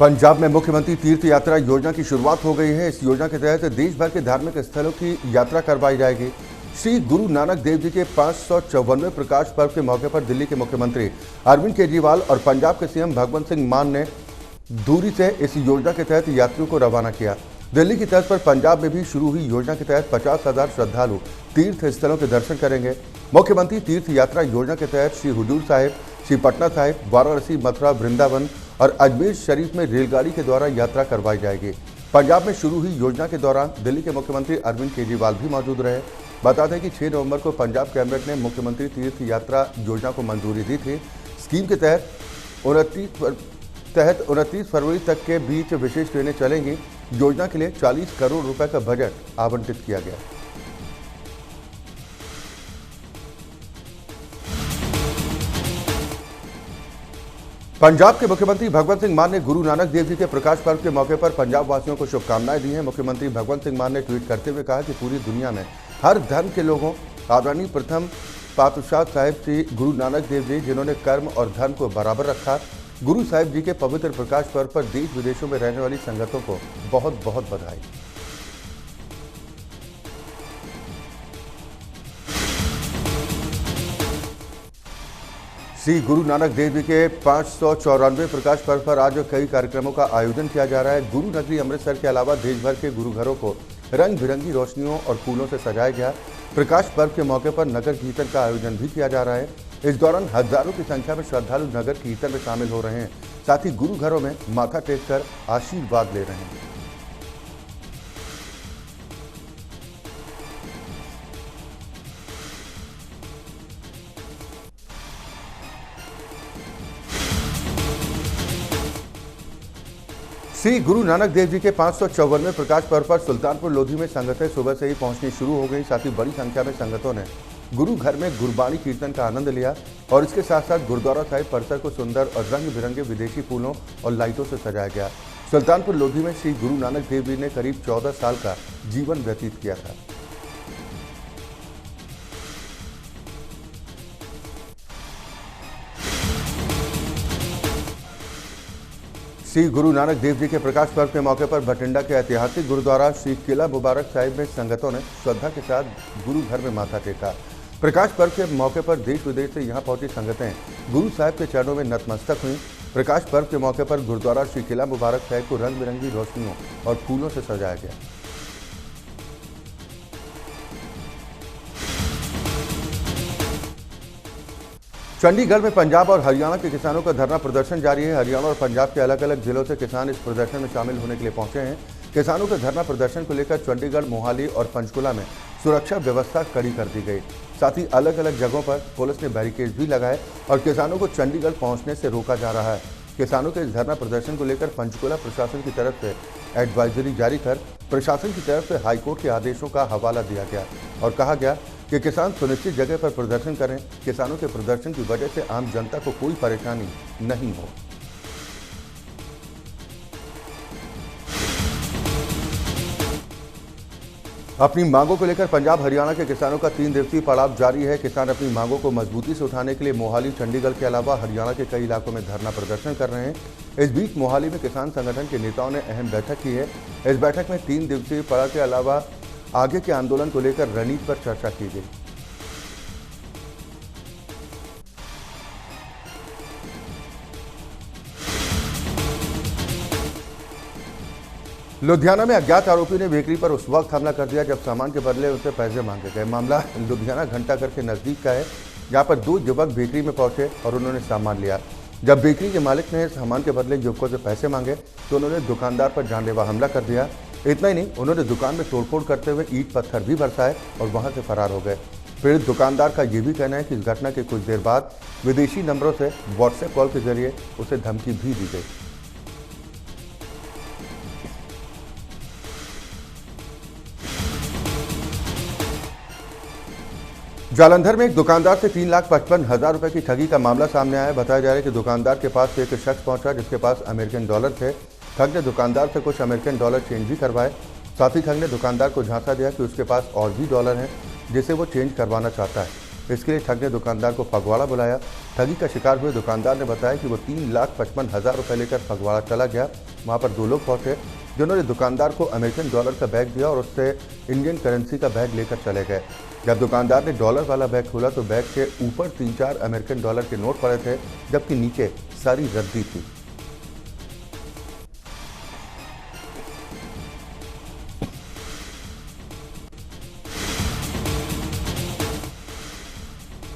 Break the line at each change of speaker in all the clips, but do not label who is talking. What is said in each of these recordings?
पंजाब में मुख्यमंत्री तीर्थ यात्रा योजना की शुरुआत हो गई है। इस योजना के तहत देश भर के धार्मिक स्थलों की यात्रा करवाई जाएगी। श्री गुरु नानक देव जी के 554वें प्रकाश पर्व के मौके पर दिल्ली के मुख्यमंत्री अरविंद केजरीवाल और पंजाब के सीएम भगवंत सिंह मान ने दूरी से इस योजना के तहत यात्रियों को रवाना किया। दिल्ली की तर्ज पर पंजाब में भी शुरू हुई योजना के तहत 50,000 श्रद्धालु तीर्थ स्थलों के दर्शन करेंगे। मुख्यमंत्री तीर्थ यात्रा योजना के तहत श्री हुजूर साहिब, श्री पटना साहिब, वाराणसी, मथुरा, वृंदावन और अजमेर शरीफ में रेलगाड़ी के द्वारा यात्रा करवाई जाएगी। पंजाब में शुरू हुई योजना के दौरान दिल्ली के मुख्यमंत्री अरविंद केजरीवाल भी मौजूद रहे। बता दें कि 6 नवंबर को पंजाब कैबिनेट ने मुख्यमंत्री तीर्थ यात्रा योजना को मंजूरी दी थी। स्कीम के तहत 29 फरवरी तक के बीच विशेष ट्रेनें चलेंगी। योजना के लिए 40 करोड़ रुपए का बजट आवंटित किया गया। पंजाब के मुख्यमंत्री भगवंत सिंह मान ने गुरु नानक देव जी के प्रकाश पर्व के मौके पर पंजाब वासियों को शुभकामनाएं दी हैं। मुख्यमंत्री भगवंत सिंह मान ने ट्वीट करते हुए कहा कि पूरी दुनिया में हर धर्म के लोगों आदरणीय प्रथम पातशाह साहिब श्री गुरु नानक देव जी, जिन्होंने कर्म और धर्म को बराबर रखा, गुरु साहिब जी के पवित्र प्रकाश पर्व पर देश विदेशों में रहने वाली संगतों को बहुत बहुत बधाई। श्री गुरु नानक देव जी के 554वें प्रकाश पर्व पर आज कई कार्यक्रमों का आयोजन किया जा रहा है। गुरु नगरी अमृतसर के अलावा देश भर के गुरुघरों को रंग बिरंगी रोशनियों और फूलों से सजाया गया। प्रकाश पर्व के मौके पर नगर कीर्तन का आयोजन भी किया जा रहा है। इस दौरान हजारों की संख्या में श्रद्धालु नगर कीर्तन में शामिल हो रहे हैं। साथ ही गुरु घरों में माथा टेक कर आशीर्वाद ले रहे हैं। श्री गुरु नानक देव जी के 554वें प्रकाश पर्व पर सुल्तानपुर लोधी में संगतें सुबह से ही पहुंचनी शुरू हो गई। साथ ही बड़ी संख्या में संगतों ने गुरु घर में गुरबाणी कीर्तन का आनंद लिया और इसके साथ साथ गुरुद्वारा साहिब परिसर को सुंदर और रंग बिरंगे विदेशी फूलों और लाइटों से सजाया गया। सुल्तानपुर लोधी में श्री गुरु नानक देव जी ने करीब 14 साल का जीवन व्यतीत किया था। श्री गुरु नानक देव जी के प्रकाश पर्व के मौके पर बठिंडा के ऐतिहासिक गुरुद्वारा श्री किला मुबारक साहिब में संगतों ने श्रद्धा के साथ गुरु घर में माथा टेका। प्रकाश पर्व के मौके पर देश विदेश से यहां पहुंची संगतें गुरु साहिब के चरणों में नतमस्तक हुई। प्रकाश पर्व के मौके पर गुरुद्वारा श्री किला मुबारक साहिब को रंग बिरंगी रोशनियों और फूलों से सजाया गया। चंडीगढ़ में पंजाब और हरियाणा के किसानों का धरना प्रदर्शन जारी है। हरियाणा और पंजाब के अलग अलग जिलों से किसान इस प्रदर्शन में शामिल होने के लिए पहुंचे हैं। किसानों के धरना प्रदर्शन को लेकर चंडीगढ़, मोहाली और पंचकुला में सुरक्षा व्यवस्था कड़ी कर दी गई। साथ ही अलग अलग जगहों पर पुलिस ने बैरिकेड भी लगाए और किसानों को चंडीगढ़ पहुंचने से रोका जा रहा है। किसानों के इस धरना प्रदर्शन को लेकर पंचकुला प्रशासन की तरफ से एडवाइजरी जारी कर प्रशासन की तरफ से हाईकोर्ट के आदेशों का हवाला दिया गया और कहा गया कि किसान सुनिश्चित जगह पर प्रदर्शन करें। किसानों के प्रदर्शन की वजह से आम जनता को कोई परेशानी नहीं हो। अपनी मांगों को लेकर पंजाब हरियाणा के किसानों का 3 दिवसीय पड़ाव जारी है। किसान अपनी मांगों को मजबूती से उठाने के लिए मोहाली, चंडीगढ़ के अलावा हरियाणा के कई इलाकों में धरना प्रदर्शन कर रहे हैं। इस बीच मोहाली में किसान संगठन के नेताओं ने अहम बैठक की है। इस बैठक में 3 दिवसीय पड़ाव के अलावा आगे के आंदोलन को लेकर रणनीति पर चर्चा की गई। लुधियाना में अज्ञात आरोपी ने बेकरी पर उस वक्त हमला कर दिया जब सामान के बदले उनसे पैसे मांगे गए। मामला लुधियाना घंटाघर के नजदीक का है, जहां पर 2 युवक बेकरी में पहुंचे और उन्होंने सामान लिया। जब बेकरी के मालिक ने सामान के बदले युवकों से पैसे मांगे तो उन्होंने दुकानदार पर जानलेवा हमला कर दिया। इतना ही नहीं, उन्होंने दुकान में तोड़फोड़ करते हुए ईंट पत्थर भी बरसाए और वहां से फरार हो गए। पीड़ित दुकानदार का यह भी कहना है कि इस घटना के कुछ देर बाद विदेशी नंबरों से व्हाट्सएप कॉल के जरिए उसे धमकी भी दी गई। जालंधर में एक दुकानदार से 3,55,000 रुपए की ठगी का मामला सामने आया है। बताया जा रहा है कि दुकानदार के पास एक शख्स पहुंचा जिसके पास अमेरिकन डॉलर थे। ठग ने दुकानदार से कुछ अमेरिकन डॉलर चेंज भी करवाए। साथ ही ठग ने दुकानदार को झांसा दिया कि उसके पास और भी डॉलर हैं जिसे वो चेंज करवाना चाहता है। इसके लिए ठग ने दुकानदार को फगवाड़ा बुलाया। ठगी का शिकार हुए दुकानदार ने बताया कि वो 3,55,000 रुपये लेकर फगवाड़ा चला गया। वहाँ पर 2 लोग पहुंचे जिन्होंने दुकानदार को अमेरिकन डॉलर का बैग दिया और उससे इंडियन करेंसी का बैग लेकर चले गए। जब दुकानदार ने डॉलर वाला बैग खोला तो बैग के ऊपर 3-4 अमेरिकन डॉलर के नोट पड़े थे, जबकि नीचे सारी रद्दी थी।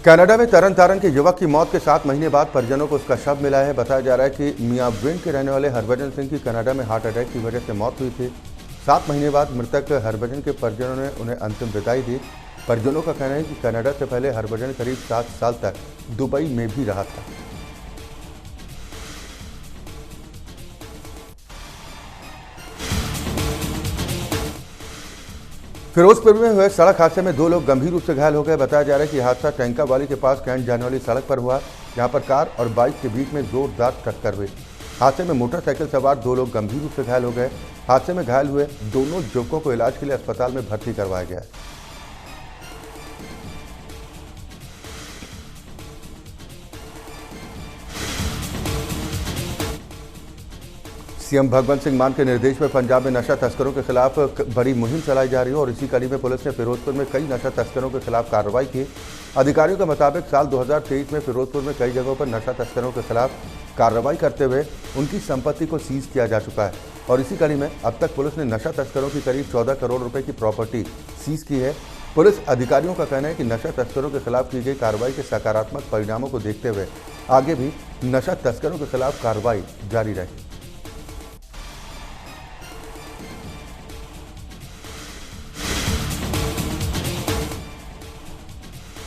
कनाडा में तरन तारण के युवक की मौत के 7 महीने बाद परिजनों को उसका शव मिला है। बताया जा रहा है कि मियाविंड के रहने वाले हरभजन सिंह की कनाडा में हार्ट अटैक की वजह से मौत हुई थी। 7 महीने बाद मृतक हरभजन के परिजनों ने उन्हें अंतिम विदाई दी। परिजनों का कहना है कि कनाडा से पहले हरभजन करीब 7 साल तक दुबई में भी रहा था। फिरोजपुर में हुए सड़क हादसे में 2 लोग गंभीर रूप से घायल हो गए। बताया जा रहा है कि हादसा टैंकावाली के पास कैंट जाने वाली सड़क पर हुआ, जहां पर कार और बाइक के बीच में जोरदार टक्कर हुई। हादसे में मोटरसाइकिल सवार 2 लोग गंभीर रूप से घायल हो गए। हादसे में घायल हुए दोनों युवकों को इलाज के लिए अस्पताल में भर्ती करवाया गया है। सीएम भगवंत सिंह मान के निर्देश में पंजाब में नशा तस्करों के खिलाफ बड़ी मुहिम चलाई जा रही है और इसी कड़ी में पुलिस ने फिरोजपुर में कई नशा तस्करों के खिलाफ कार्रवाई की। अधिकारियों के मुताबिक साल 2023 में फिरोजपुर में कई जगहों पर नशा तस्करों के खिलाफ कार्रवाई करते हुए उनकी संपत्ति को सीज किया जा चुका है और इसी कड़ी में अब तक पुलिस ने नशा तस्करों की करीब 14 करोड़ रुपए की प्रॉपर्टी सीज की है। पुलिस अधिकारियों का कहना है कि नशा तस्करों के खिलाफ की गई कार्रवाई के सकारात्मक परिणामों को देखते हुए आगे भी नशा तस्करों के खिलाफ कार्रवाई जारी रहेगी।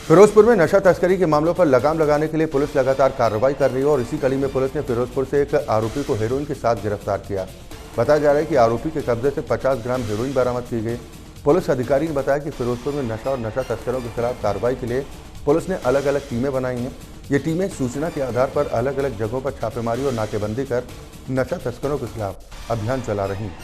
फिरोजपुर में नशा तस्करी के मामलों पर लगाम लगाने के लिए पुलिस लगातार कार्रवाई कर रही है और इसी कड़ी में पुलिस ने फिरोजपुर से एक आरोपी को हेरोइन के साथ गिरफ्तार किया। बताया जा रहा है कि आरोपी के कब्जे से 50 ग्राम हेरोइन बरामद की गई। पुलिस अधिकारी ने बताया कि फिरोजपुर में नशा और नशा तस्करों के खिलाफ कार्रवाई के लिए पुलिस ने अलग अलग टीमें बनाई हैं। ये टीमें सूचना के आधार पर अलग अलग जगहों पर छापेमारी और नाकेबंदी कर नशा तस्करों के खिलाफ अभियान चला रही हैं।